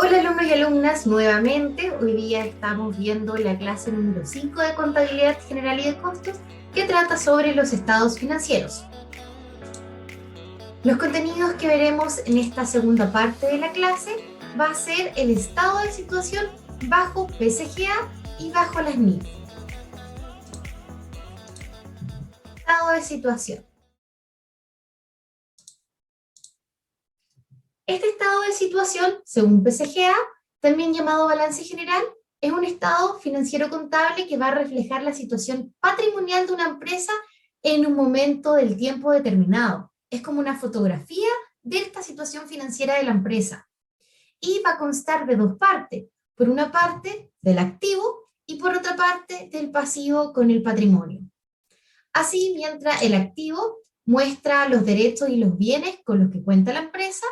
Hola alumnos y alumnas, nuevamente hoy día estamos viendo la clase número 5 de Contabilidad General y de Costos, que trata sobre los estados financieros. Los contenidos que veremos en esta segunda parte de la clase va a ser el estado de situación bajo PCGA y bajo las NIF. Estado de situación. Este estado de situación, según PCGA, también llamado balance general, es un estado financiero contable que va a reflejar la situación patrimonial de una empresa en un momento del tiempo determinado. Es como una fotografía de esta situación financiera de la empresa. Y va a constar de dos partes. Por una parte, del activo y por otra parte, del pasivo con el patrimonio. Así, mientras el activo muestra los derechos y los bienes con los que cuenta la empresa,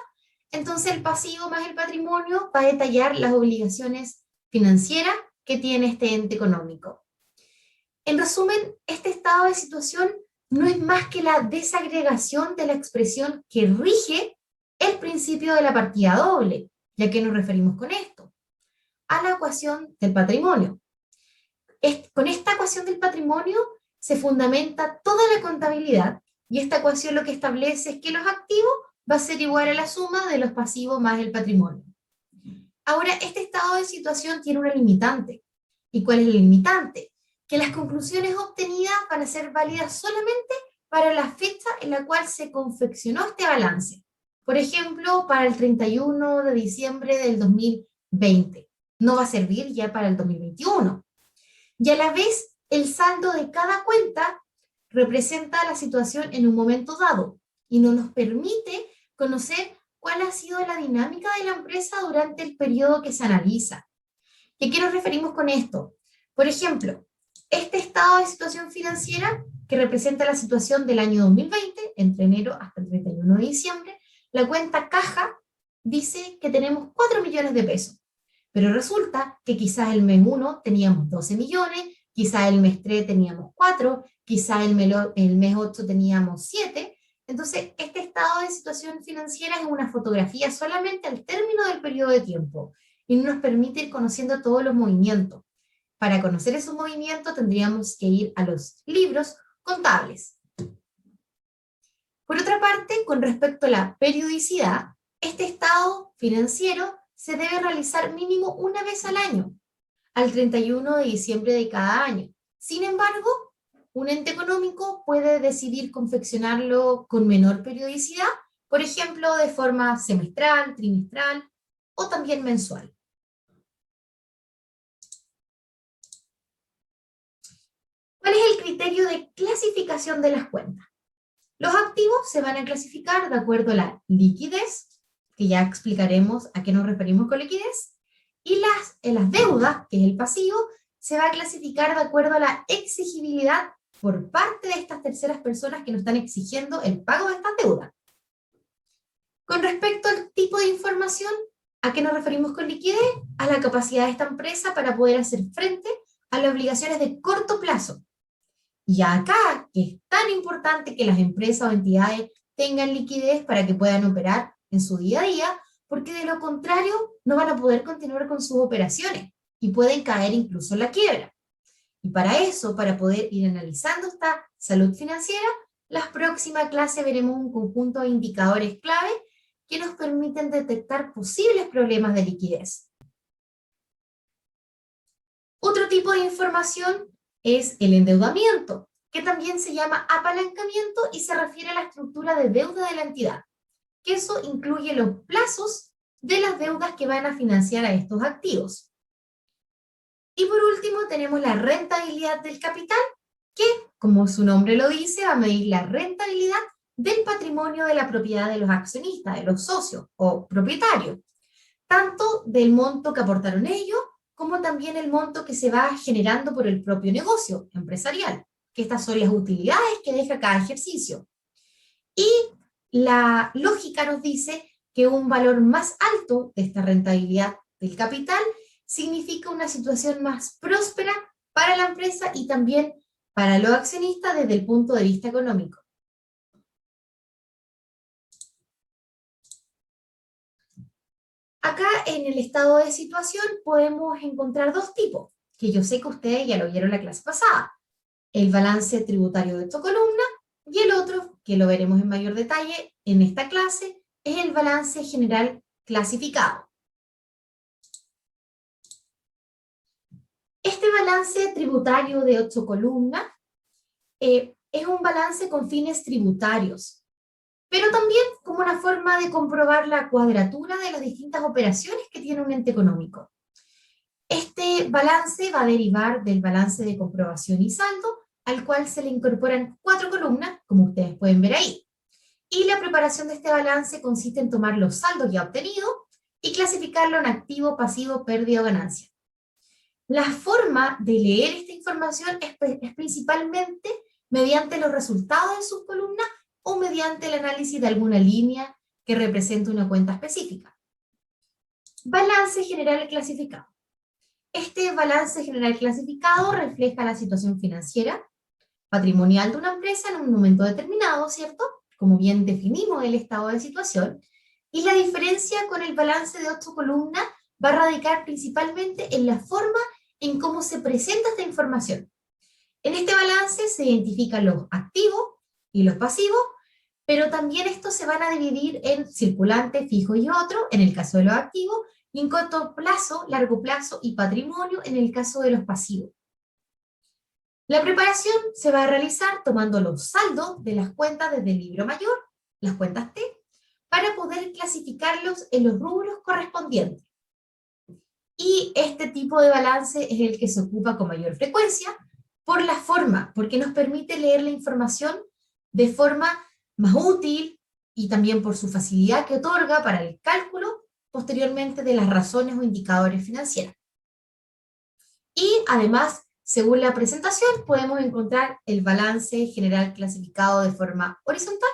entonces el pasivo más el patrimonio va a detallar las obligaciones financieras que tiene este ente económico. En resumen, este estado de situación no es más que la desagregación de la expresión que rige el principio de la partida doble. ¿Y a qué nos referimos con esto? A la ecuación del patrimonio. Con esta ecuación del patrimonio se fundamenta toda la contabilidad y esta ecuación lo que establece es que los activos va a ser igual a la suma de los pasivos más el patrimonio. Ahora, este estado de situación tiene una limitante. ¿Y cuál es la limitante? Que las conclusiones obtenidas van a ser válidas solamente para la fecha en la cual se confeccionó este balance. Por ejemplo, para el 31 de diciembre del 2020. No va a servir ya para el 2021. Y a la vez, el saldo de cada cuenta representa la situación en un momento dado y no nos permite conocer cuál ha sido la dinámica de la empresa durante el periodo que se analiza. ¿Y a qué nos referimos con esto? Por ejemplo, este estado de situación financiera que representa la situación del año 2020, entre enero hasta el 31 de diciembre, la cuenta caja dice que tenemos 4 millones de pesos. Pero resulta que quizás el mes 1 teníamos 12 millones, quizás el mes 3 teníamos 4, quizás el mes 8 teníamos 7. Entonces, este estado de situación financiera es una fotografía solamente al término del periodo de tiempo y no nos permite ir conociendo todos los movimientos. Para conocer esos movimientos tendríamos que ir a los libros contables. Por otra parte, con respecto a la periodicidad, este estado financiero se debe realizar mínimo una vez al año, al 31 de diciembre de cada año. Sin embargo, un ente económico puede decidir confeccionarlo con menor periodicidad, por ejemplo, de forma semestral, trimestral o también mensual. ¿Cuál es el criterio de clasificación de las cuentas? Los activos se van a clasificar de acuerdo a la liquidez, que ya explicaremos a qué nos referimos con liquidez, y las deudas, que es el pasivo, se va a clasificar de acuerdo a la exigibilidad por parte de estas terceras personas que nos están exigiendo el pago de estas deudas. Con respecto al tipo de información, ¿a qué nos referimos con liquidez? A la capacidad de esta empresa para poder hacer frente a las obligaciones de corto plazo. Y acá, que es tan importante que las empresas o entidades tengan liquidez para que puedan operar en su día a día, porque de lo contrario no van a poder continuar con sus operaciones y pueden caer incluso en la quiebra. Y para eso, para poder ir analizando esta salud financiera, la próxima clase veremos un conjunto de indicadores clave que nos permiten detectar posibles problemas de liquidez. Otro tipo de información es el endeudamiento, que también se llama apalancamiento y se refiere a la estructura de deuda de la entidad, que eso incluye los plazos de las deudas que van a financiar a estos activos. Y por último tenemos la rentabilidad del capital, que, como su nombre lo dice, va a medir la rentabilidad del patrimonio de la propiedad de los accionistas, de los socios o propietarios, tanto del monto que aportaron ellos, como también el monto que se va generando por el propio negocio empresarial, que estas son las utilidades que deja cada ejercicio. Y la lógica nos dice que un valor más alto de esta rentabilidad del capital significa una situación más próspera para la empresa y también para los accionistas desde el punto de vista económico. Acá en el estado de situación podemos encontrar dos tipos, que yo sé que ustedes ya lo vieron la clase pasada. El balance tributario de esta columna y el otro, que lo veremos en mayor detalle en esta clase, es el balance general clasificado. Este balance tributario de 8 columnas es un balance con fines tributarios, pero también como una forma de comprobar la cuadratura de las distintas operaciones que tiene un ente económico. Este balance va a derivar del balance de comprobación y saldo, al cual se le incorporan 4 columnas, como ustedes pueden ver ahí. Y la preparación de este balance consiste en tomar los saldos ya obtenidos y clasificarlo en activo, pasivo, pérdida o ganancia. La forma de leer esta información es principalmente mediante los resultados de sus columnas o mediante el análisis de alguna línea que represente una cuenta específica. Balance general clasificado. Este balance general clasificado refleja la situación financiera, patrimonial de una empresa en un momento determinado, ¿cierto? Como bien definimos el estado de situación, y la diferencia con el balance de 8 columnas va a radicar principalmente en la forma en cómo se presenta esta información. En este balance se identifican los activos y los pasivos, pero también estos se van a dividir en circulante, fijo y otro, en el caso de los activos, y en corto plazo, largo plazo y patrimonio, en el caso de los pasivos. La preparación se va a realizar tomando los saldos de las cuentas desde el libro mayor, las cuentas T, para poder clasificarlos en los rubros correspondientes. Y este tipo de balance es el que se ocupa con mayor frecuencia por la forma, porque nos permite leer la información de forma más útil y también por su facilidad que otorga para el cálculo posteriormente de las razones o indicadores financieros. Y además, según la presentación, podemos encontrar el balance general clasificado de forma horizontal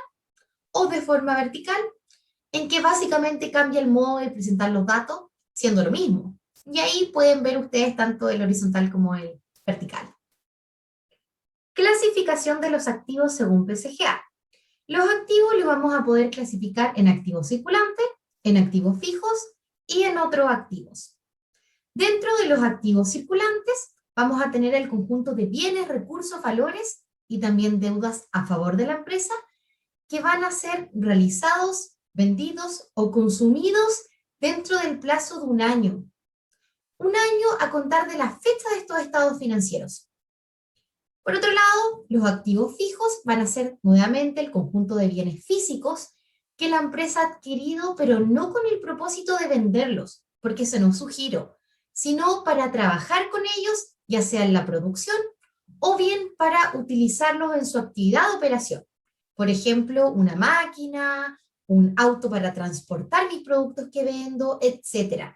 o de forma vertical, en que básicamente cambia el modo de presentar los datos, siendo lo mismo. Y ahí pueden ver ustedes tanto el horizontal como el vertical. Clasificación de los activos según PCGA. Los activos los vamos a poder clasificar en activos circulantes, en activos fijos y en otros activos. Dentro de los activos circulantes vamos a tener el conjunto de bienes, recursos, valores y también deudas a favor de la empresa que van a ser realizados, vendidos o consumidos dentro del plazo de un año. Un año a contar de la fecha de estos estados financieros. Por otro lado, los activos fijos van a ser nuevamente el conjunto de bienes físicos que la empresa ha adquirido, pero no con el propósito de venderlos, porque ese no es su giro, sino para trabajar con ellos, ya sea en la producción o bien para utilizarlos en su actividad de operación. Por ejemplo, una máquina, un auto para transportar mis productos que vendo, etc.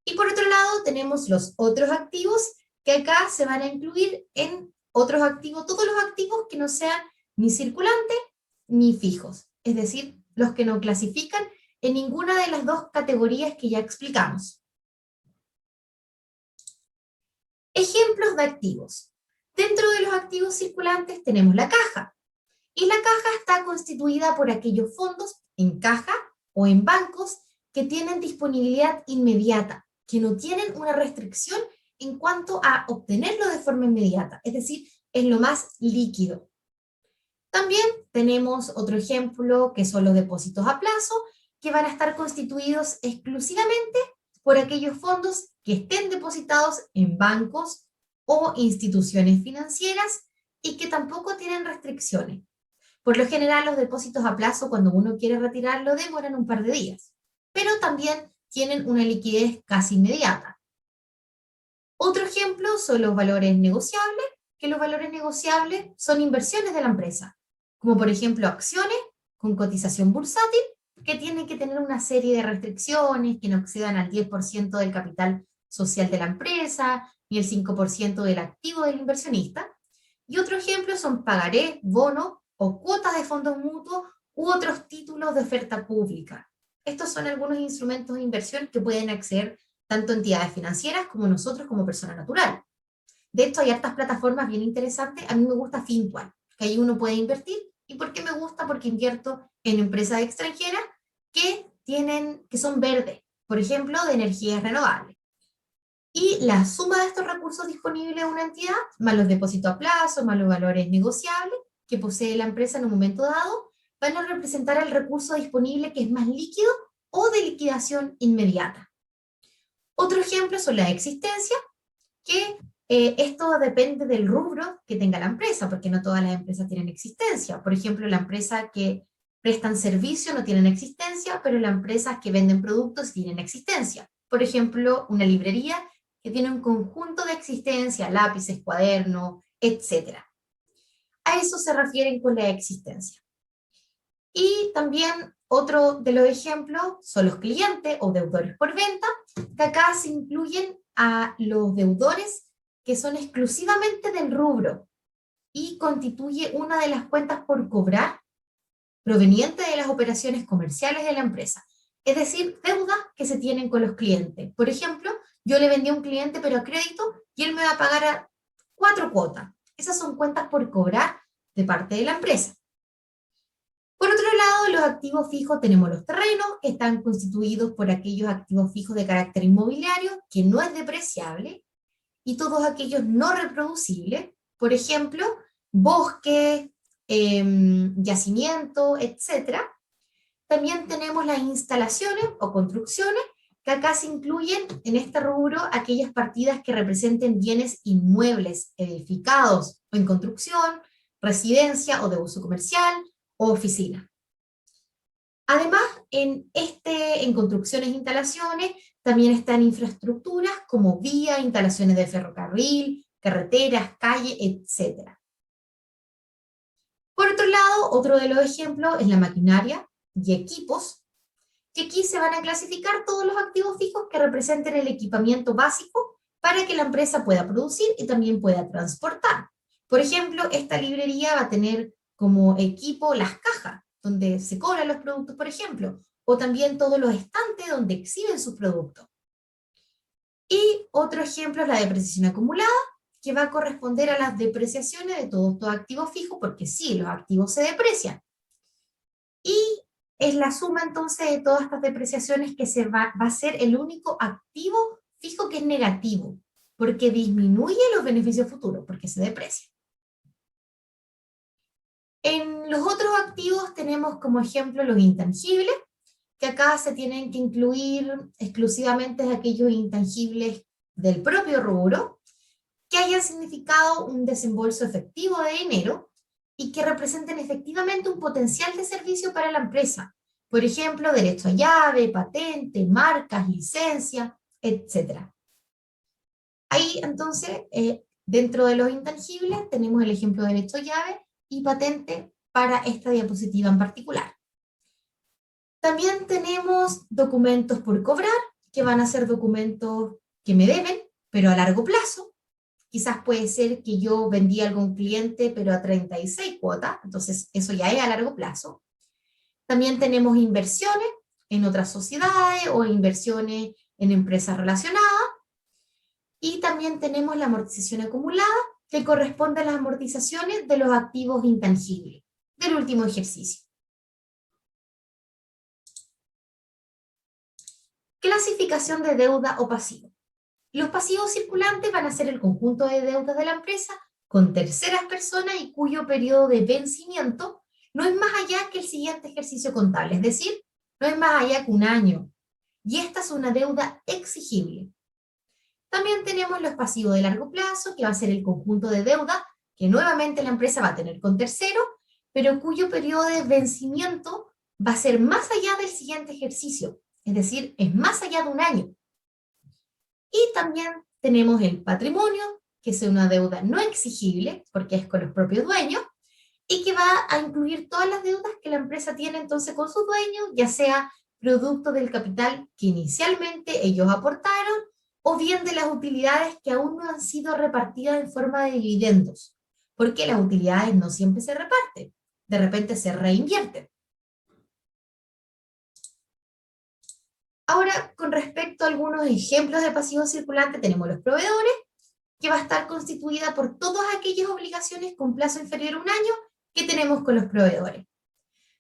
Y por otro lado tenemos los otros activos que acá se van a incluir en otros activos, todos los activos que no sean ni circulantes ni fijos, es decir, los que no clasifican en ninguna de las dos categorías que ya explicamos. Ejemplos de activos. Dentro de los activos circulantes tenemos la caja, y la caja está constituida por aquellos fondos en caja o en bancos que tienen disponibilidad inmediata, que no tienen una restricción en cuanto a obtenerlo de forma inmediata, es decir, es lo más líquido. También tenemos otro ejemplo que son los depósitos a plazo, que van a estar constituidos exclusivamente por aquellos fondos que estén depositados en bancos o instituciones financieras y que tampoco tienen restricciones. Por lo general, los depósitos a plazo, cuando uno quiere retirarlo, demoran un par de días, pero también tienen una liquidez casi inmediata. Otro ejemplo son los valores negociables, que los valores negociables son inversiones de la empresa, como por ejemplo acciones con cotización bursátil, que tienen que tener una serie de restricciones que no excedan al 10% del capital social de la empresa, ni el 5% del activo del inversionista. Y otro ejemplo son pagarés, bonos o cuotas de fondos mutuos u otros títulos de oferta pública. Estos son algunos instrumentos de inversión que pueden acceder tanto entidades financieras como nosotros como persona natural. De hecho, hay hartas plataformas bien interesantes. A mí me gusta Fintual, que ahí uno puede invertir. ¿Y por qué me gusta? Porque invierto en empresas extranjeras que son verdes. por ejemplo, de energías renovables. Y la suma de estos recursos disponibles de una entidad, más los depósitos a plazo, más los valores negociables que posee la empresa en un momento dado, van a representar el recurso disponible que es más líquido o de liquidación inmediata. Otro ejemplo son las existencias, que esto depende del rubro que tenga la empresa, porque no todas las empresas tienen existencia. Por ejemplo, la empresa que prestan servicio no tienen existencia, pero las empresas que venden productos tienen existencia. Por ejemplo, una librería que tiene un conjunto de existencia, lápices, cuadernos, etc. A eso se refieren con la existencia. Y también otro de los ejemplos son los clientes o deudores por venta, que acá se incluyen a los deudores que son exclusivamente del rubro y constituye una de las cuentas por cobrar proveniente de las operaciones comerciales de la empresa, es decir, deudas que se tienen con los clientes. Por ejemplo, yo le vendí a un cliente pero a crédito y él me va a pagar a 4 cuotas. Esas son cuentas por cobrar de parte de la empresa. Por otro lado, los activos fijos tenemos los terrenos, que están constituidos por aquellos activos fijos de carácter inmobiliario, que no es depreciable, y todos aquellos no reproducibles, por ejemplo, bosques, yacimientos, etc. También tenemos las instalaciones o construcciones, que acá se incluyen en este rubro aquellas partidas que representen bienes inmuebles, edificados o en construcción, residencia o de uso comercial, o oficina. Además, en construcciones e instalaciones también están infraestructuras como vías, instalaciones de ferrocarril, carreteras, calles, etc. Por otro lado, otro de los ejemplos es la maquinaria y equipos, que aquí se van a clasificar todos los activos fijos que representen el equipamiento básico para que la empresa pueda producir y también pueda transportar. Por ejemplo, esta librería va a tener como equipo las cajas, donde se cobran los productos, por ejemplo, o también todos los estantes donde exhiben sus productos. Y otro ejemplo es la depreciación acumulada, que va a corresponder a las depreciaciones de todos estos activos fijos, porque sí, los activos se deprecian. Y es la suma entonces de todas estas depreciaciones que va a ser el único activo fijo que es negativo, porque disminuye los beneficios futuros, porque se deprecia. En los otros activos tenemos como ejemplo los intangibles, que acá se tienen que incluir exclusivamente aquellos intangibles del propio rubro, que hayan significado un desembolso efectivo de dinero y que representen efectivamente un potencial de servicio para la empresa. Por ejemplo, derecho a llave, patente, marcas, licencia, etc. Ahí entonces, dentro de los intangibles, tenemos el ejemplo de derecho a llave y patente para esta diapositiva en particular. También tenemos documentos por cobrar, que van a ser documentos que me deben, pero a largo plazo. Quizás puede ser que yo vendí a algún cliente, pero a 36 cuotas, entonces eso ya es a largo plazo. También tenemos inversiones en otras sociedades o inversiones en empresas relacionadas. Y también tenemos la amortización acumulada, que corresponde a las amortizaciones de los activos intangibles del último ejercicio. Clasificación de deuda o pasivo. Los pasivos circulantes van a ser el conjunto de deudas de la empresa con terceras personas y cuyo periodo de vencimiento no es más allá que el siguiente ejercicio contable, es decir, no es más allá que un año. Y esta es una deuda exigible. También tenemos los pasivos de largo plazo, que va a ser el conjunto de deuda que nuevamente la empresa va a tener con terceros, pero cuyo periodo de vencimiento va a ser más allá del siguiente ejercicio, es decir, es más allá de un año. Y también tenemos el patrimonio, que es una deuda no exigible, porque es con los propios dueños, y que va a incluir todas las deudas que la empresa tiene entonces con sus dueños, ya sea producto del capital que inicialmente ellos aportaron, o bien de las utilidades que aún no han sido repartidas en forma de dividendos, porque las utilidades no siempre se reparten, de repente se reinvierten. Ahora, con respecto a algunos ejemplos de pasivos circulantes, tenemos los proveedores, que va a estar constituida por todas aquellas obligaciones con plazo inferior a un año que tenemos con los proveedores.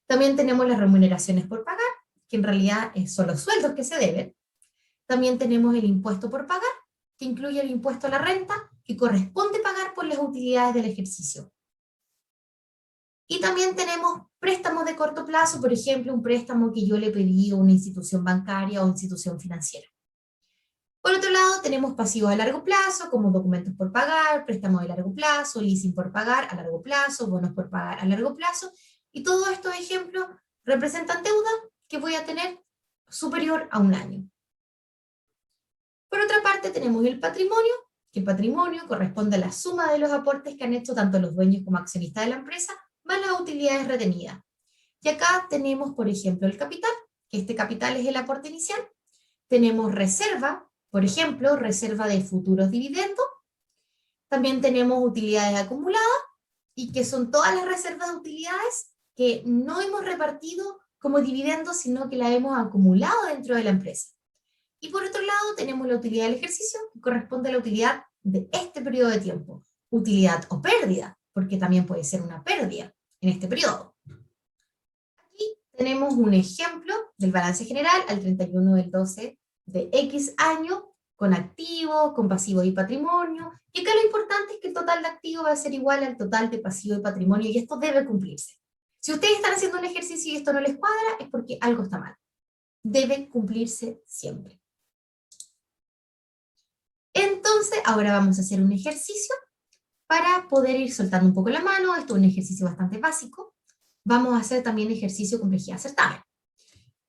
También tenemos las remuneraciones por pagar, que en realidad son los sueldos que se deben, También tenemos el impuesto por pagar, que incluye el impuesto a la renta, que corresponde pagar por las utilidades del ejercicio. Y también tenemos préstamos de corto plazo, por ejemplo, un préstamo que yo le pedí a una institución bancaria o institución financiera. Por otro lado, tenemos pasivos a largo plazo, como documentos por pagar, préstamos de largo plazo, leasing por pagar a largo plazo, bonos por pagar a largo plazo, y todos estos ejemplos representan deuda que voy a tener superior a un año. Por otra parte, tenemos el patrimonio, que el patrimonio corresponde a la suma de los aportes que han hecho tanto los dueños como accionistas de la empresa, más las utilidades retenidas. Y acá tenemos, por ejemplo, el capital, que este capital es el aporte inicial. Tenemos reserva, por ejemplo, reserva de futuros dividendos. También tenemos utilidades acumuladas, y que son todas las reservas de utilidades que no hemos repartido como dividendos, sino que la hemos acumulado dentro de la empresa. Y por otro lado tenemos la utilidad del ejercicio, que corresponde a la utilidad de este periodo de tiempo. Utilidad o pérdida, porque también puede ser una pérdida en este periodo. Aquí tenemos un ejemplo del balance general al 31 del 12 de X año, con activos, con pasivos y patrimonio. Y acá lo importante es que el total de activos va a ser igual al total de pasivo y patrimonio, y esto debe cumplirse. Si ustedes están haciendo un ejercicio y esto no les cuadra, es porque algo está mal. Debe cumplirse siempre. Entonces, ahora vamos a hacer un ejercicio para poder ir soltando un poco la mano. Esto es un ejercicio bastante básico. Vamos a hacer también ejercicio complejidad certamen.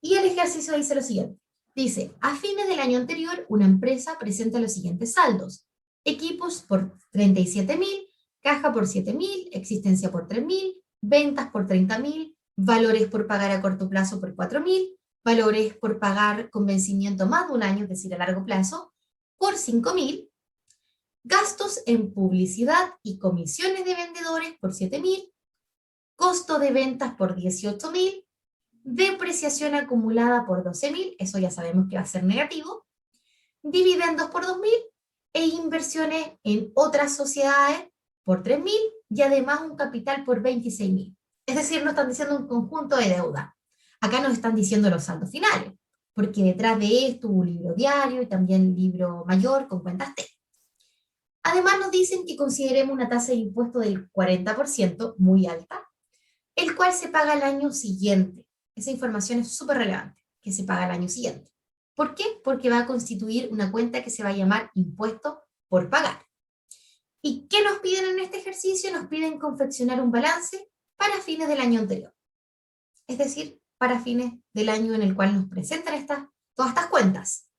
Y el ejercicio dice lo siguiente. Dice, a fines del año anterior, una empresa presenta los siguientes saldos. Equipos por 37.000, caja por 7.000, existencia por 3.000, ventas por 30.000, valores por pagar a corto plazo por 4.000, valores por pagar con vencimiento más de un año, es decir, a largo plazo, por 5.000, gastos en publicidad y comisiones de vendedores por 7.000, costo de ventas por 18.000, depreciación acumulada por 12.000, eso ya sabemos que va a ser negativo, dividendos por 2.000 e inversiones en otras sociedades por 3.000 y además un capital por 26.000. Es decir, nos están diciendo un conjunto de deuda. Acá nos están diciendo los saldos finales, porque detrás de esto hubo un libro diario y también libro mayor con cuentas T. Además nos dicen que consideremos una tasa de impuesto del 40%, muy alta, el cual se paga al año siguiente. Esa información es súper relevante, que se paga al año siguiente. ¿Por qué? Porque va a constituir una cuenta que se va a llamar impuesto por pagar. ¿Y qué nos piden en este ejercicio? Nos piden confeccionar un balance para fines del año anterior. Es decir, para fines del año en el cual nos presentan todas estas cuentas.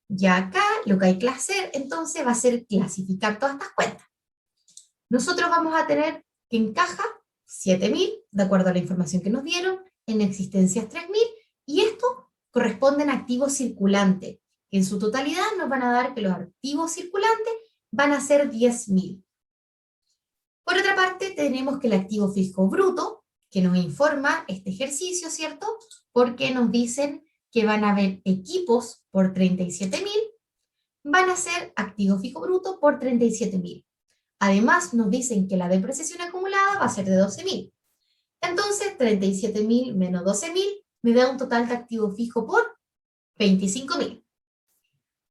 Y acá lo que hay que hacer entonces va a ser clasificar todas estas cuentas. Nosotros vamos a tener que en caja 7.000, de acuerdo a la información que nos dieron, en existencias 3.000, y esto corresponden a activos circulantes, que en su totalidad nos van a dar que los activos circulantes van a ser 10.000. Por otra parte, tenemos que el activo fijo bruto, que nos informa este ejercicio, ¿cierto? Porque nos dicen que van a haber equipos por 37.000, van a ser activo fijo bruto por 37.000. Además, nos dicen que la depreciación acumulada va a ser de 12.000. Entonces, 37.000 menos 12.000 me da un total de activo fijo por 25.000.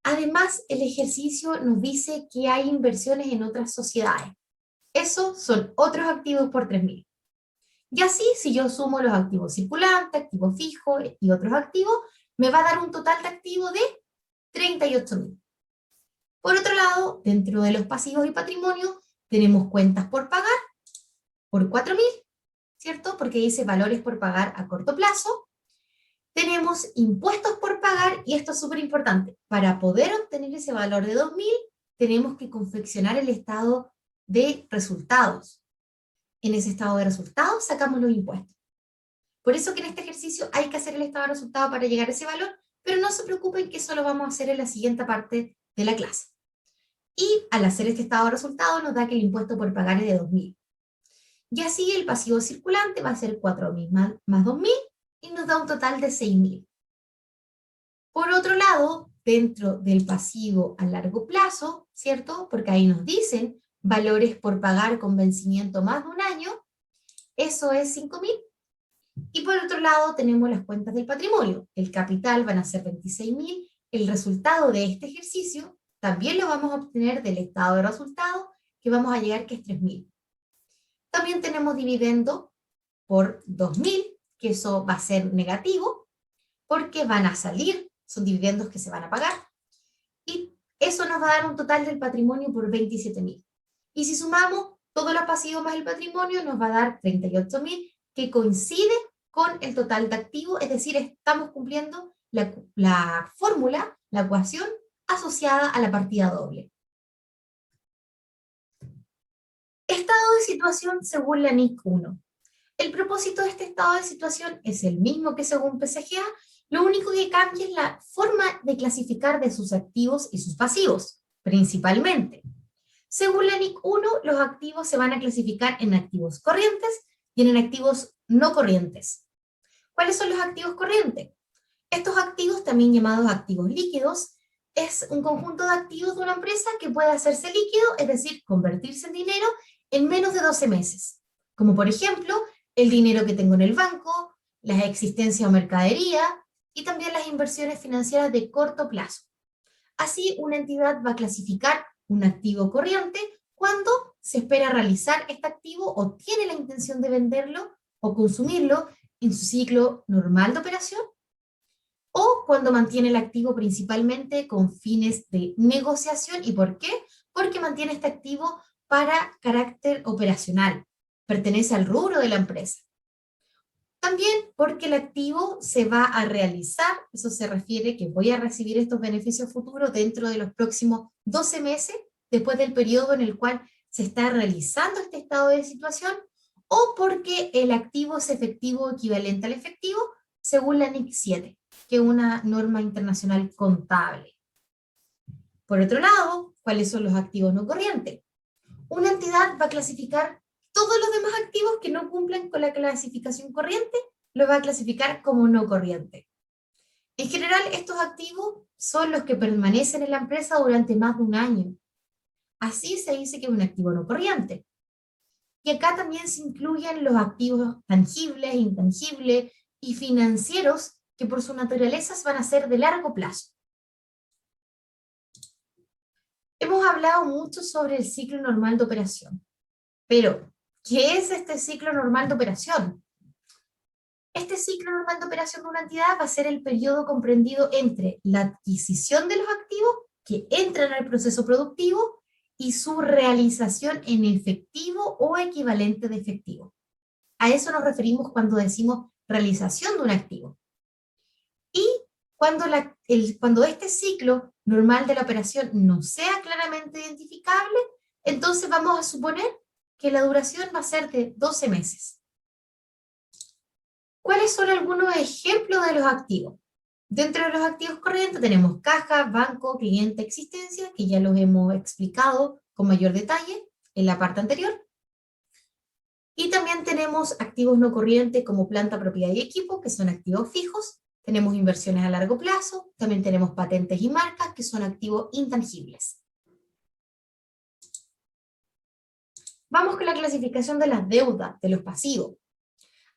Además, el ejercicio nos dice que hay inversiones en otras sociedades. Esos son otros activos por 3.000. Y así, si yo sumo los activos circulantes, activos fijos y otros activos, me va a dar un total de activos de 38.000. Por otro lado, dentro de los pasivos y patrimonio, tenemos cuentas por pagar por 4.000, ¿cierto? Porque dice valores por pagar a corto plazo. Tenemos impuestos por pagar, y esto es súper importante. Para poder obtener ese valor de 2.000, tenemos que confeccionar el estado de resultados. En ese estado de resultados sacamos los impuestos. Por eso que en este ejercicio hay que hacer el estado de resultados para llegar a ese valor, pero no se preocupen que eso lo vamos a hacer en la siguiente parte de la clase. Y al hacer este estado de resultados nos da que el impuesto por pagar es de 2.000. Y así el pasivo circulante va a ser 4.000 más 2.000 y nos da un total de 6.000. Por otro lado, dentro del pasivo a largo plazo, ¿cierto? Porque ahí nos dicen valores por pagar con vencimiento más de un año, eso es 5.000. Y por otro lado tenemos las cuentas del patrimonio. El capital van a ser 26.000. El resultado de este ejercicio también lo vamos a obtener del estado de resultados, que vamos a llegar que es 3.000. También tenemos dividendo por 2.000, que eso va a ser negativo, porque van a salir, son dividendos que se van a pagar, y eso nos va a dar un total del patrimonio por 27.000. Y si sumamos todos los pasivos más el patrimonio, nos va a dar 38.000, que coincide con el total de activos, es decir, estamos cumpliendo la fórmula, la ecuación asociada a la partida doble. Estado de situación según la NIC 1. El propósito de este estado de situación es el mismo que según PCGA, lo único que cambia es la forma de clasificar de sus activos y sus pasivos, principalmente. Según la NIC 1, los activos se van a clasificar en activos corrientes y en activos no corrientes. ¿Cuáles son los activos corrientes? Estos activos, también llamados activos líquidos, es un conjunto de activos de una empresa que puede hacerse líquido, es decir, convertirse en dinero en menos de 12 meses. Como por ejemplo, el dinero que tengo en el banco, las existencias o mercadería, y también las inversiones financieras de corto plazo. Así, una entidad va a clasificar un activo corriente cuando se espera realizar este activo o tiene la intención de venderlo o consumirlo en su ciclo normal de operación, o cuando mantiene el activo principalmente con fines de negociación. ¿Y por qué? Porque mantiene este activo para carácter operacional, pertenece al rubro de la empresa. También porque el activo se va a realizar, eso se refiere que voy a recibir estos beneficios futuros dentro de los próximos 12 meses, después del periodo en el cual se está realizando este estado de situación, o porque el activo es efectivo equivalente al efectivo, según la NIC 7, que es una norma internacional contable. Por otro lado, ¿cuáles son los activos no corrientes? Una entidad va a clasificar todos los demás activos que no cumplen con la clasificación corriente, los va a clasificar como no corriente. En general, estos activos son los que permanecen en la empresa durante más de un año. Así se dice que es un activo no corriente. Y acá también se incluyen los activos tangibles, intangibles y financieros, que por su naturaleza van a ser de largo plazo. Hemos hablado mucho sobre el ciclo normal de operación, pero ¿qué es este ciclo normal de operación? Este ciclo normal de operación de una entidad va a ser el periodo comprendido entre la adquisición de los activos que entran al proceso productivo y su realización en efectivo o equivalente de efectivo. A eso nos referimos cuando decimos realización de un activo. Y cuando este ciclo normal de la operación no sea claramente identificable, entonces vamos a suponer que la duración va a ser de 12 meses. ¿Cuáles son algunos ejemplos de los activos? Dentro de los activos corrientes tenemos caja, banco, cliente, existencia, que ya los hemos explicado con mayor detalle en la parte anterior. Y también tenemos activos no corrientes como planta, propiedad y equipo, que son activos fijos. Tenemos inversiones a largo plazo, también tenemos patentes y marcas, que son activos intangibles. Vamos con la clasificación de las deudas, de los pasivos.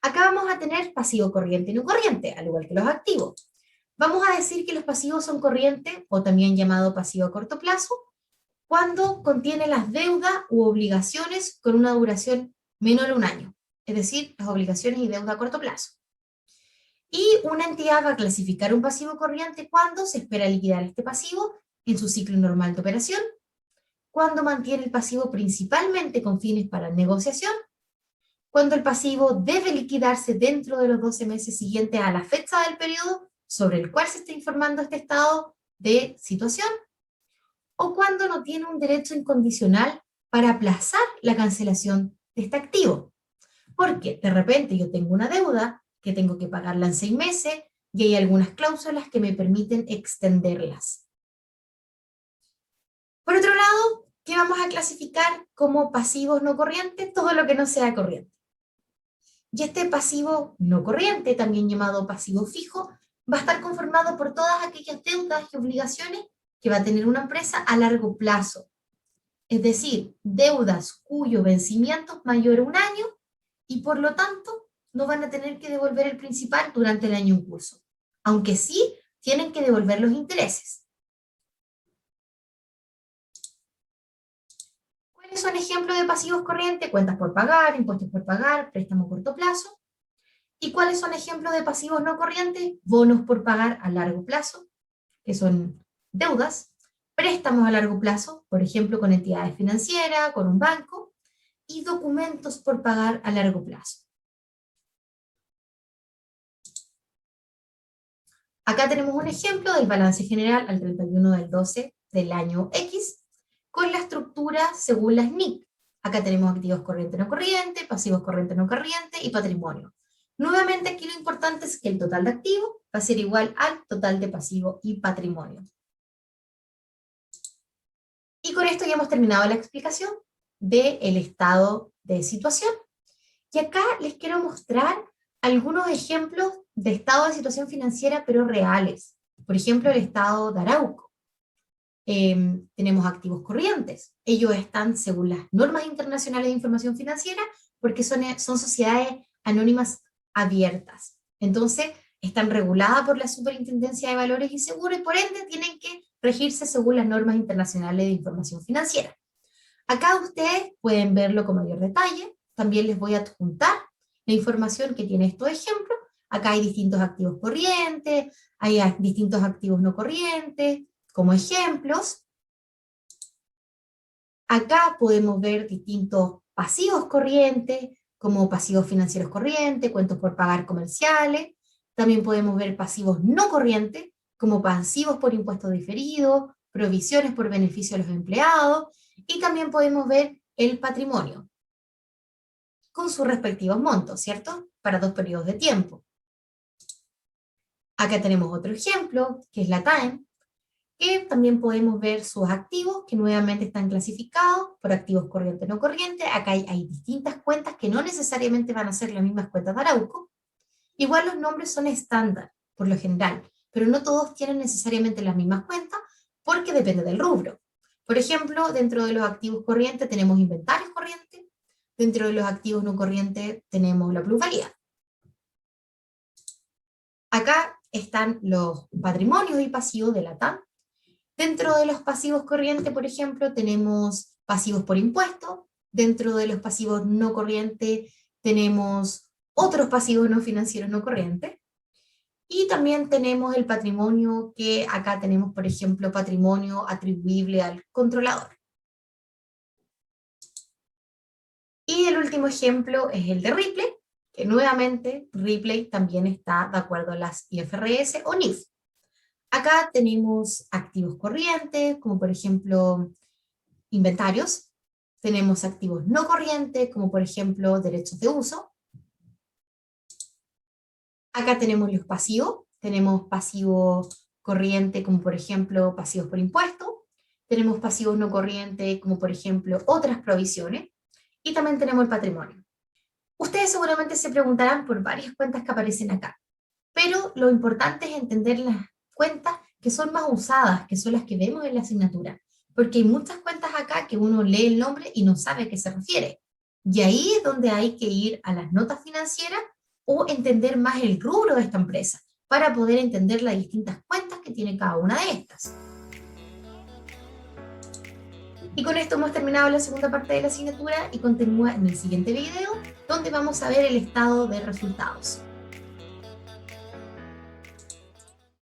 Acá vamos a tener pasivo corriente y no corriente, al igual que los activos. Vamos a decir que los pasivos son corrientes, o también llamado pasivo a corto plazo, cuando contiene las deudas u obligaciones con una duración menor a un año, es decir, las obligaciones y deuda a corto plazo. Y una entidad va a clasificar un pasivo corriente cuando se espera liquidar este pasivo en su ciclo normal de operación, cuando mantiene el pasivo principalmente con fines para negociación, cuando el pasivo debe liquidarse dentro de los 12 meses siguientes a la fecha del periodo sobre el cual se está informando este estado de situación, o cuando no tiene un derecho incondicional para aplazar la cancelación de este activo. Porque de repente yo tengo una deuda que tengo que pagarla en 6 meses y hay algunas cláusulas que me permiten extenderlas. Por otro lado, ¿qué vamos a clasificar como pasivos no corrientes? Todo lo que no sea corriente. Y este pasivo no corriente, también llamado pasivo fijo, va a estar conformado por todas aquellas deudas y obligaciones que va a tener una empresa a largo plazo. Es decir, deudas cuyo vencimiento es mayor a un año y por lo tanto no van a tener que devolver el principal durante el año en curso, aunque sí tienen que devolver los intereses. ¿Cuáles son ejemplos de pasivos corrientes? Cuentas por pagar, impuestos por pagar, préstamo a corto plazo. ¿Y cuáles son ejemplos de pasivos no corrientes? Bonos por pagar a largo plazo, que son deudas, préstamos a largo plazo, por ejemplo, con entidades financieras, con un banco, y documentos por pagar a largo plazo. Acá tenemos un ejemplo del balance general al 31 del 12 del año X, con la estructura según las NIC. Acá tenemos activos corriente no corriente, pasivos corriente no corriente y patrimonio. Nuevamente aquí lo importante es que el total de activos va a ser igual al total de pasivo y patrimonio. Y con esto ya hemos terminado la explicación del estado de situación. Y acá les quiero mostrar algunos ejemplos de estado de situación financiera, pero reales. Por ejemplo, el estado de Arauco. Tenemos activos corrientes. Ellos están según las normas internacionales de información financiera porque son sociedades anónimas abiertas. Entonces, están reguladas por la Superintendencia de Valores y Seguros y por ende tienen que regirse según las normas internacionales de información financiera. Acá ustedes pueden verlo con mayor detalle. También les voy a adjuntar la información que tiene estos ejemplos. Acá hay distintos activos corrientes, hay distintos activos no corrientes, como ejemplos. Acá podemos ver distintos pasivos corrientes, como pasivos financieros corrientes, cuentos por pagar comerciales. También podemos ver pasivos no corrientes, como pasivos por impuestos diferidos, provisiones por beneficio de los empleados, y también podemos ver el patrimonio, con sus respectivos montos, ¿cierto? Para 2 periodos de tiempo. Acá tenemos otro ejemplo, que es la TAEM, que también podemos ver sus activos, que nuevamente están clasificados por activos corrientes no corrientes. Acá hay distintas cuentas que no necesariamente van a ser las mismas cuentas de Arauco. Igual los nombres son estándar, por lo general, pero no todos tienen necesariamente las mismas cuentas, porque depende del rubro. Por ejemplo, dentro de los activos corrientes tenemos inventarios corrientes, dentro de los activos no corrientes tenemos la plusvalía. Acá están los patrimonios y pasivos de la TAM. Dentro de los pasivos corrientes, por ejemplo, tenemos pasivos por impuesto. Dentro de los pasivos no corrientes tenemos otros pasivos no financieros no corrientes. Y también tenemos el patrimonio, que acá tenemos, por ejemplo, patrimonio atribuible al controlador. Y el último ejemplo es el de Ripley, que nuevamente Ripley también está de acuerdo a las IFRS o NIF. Acá tenemos activos corrientes, como por ejemplo inventarios. Tenemos activos no corrientes, como por ejemplo derechos de uso. Acá tenemos los pasivos. Tenemos pasivos corrientes, como por ejemplo pasivos por impuesto. Tenemos pasivos no corrientes, como por ejemplo otras provisiones. Y también tenemos el patrimonio. Ustedes seguramente se preguntarán por varias cuentas que aparecen acá, pero lo importante es entender las cuentas que son más usadas, que son las que vemos en la asignatura, porque hay muchas cuentas acá que uno lee el nombre y no sabe a qué se refiere. Y ahí es donde hay que ir a las notas financieras o entender más el rubro de esta empresa, para poder entender las distintas cuentas que tiene cada una de estas. Y con esto hemos terminado la segunda parte de la asignatura y continúa en el siguiente video, donde vamos a ver el estado de resultados.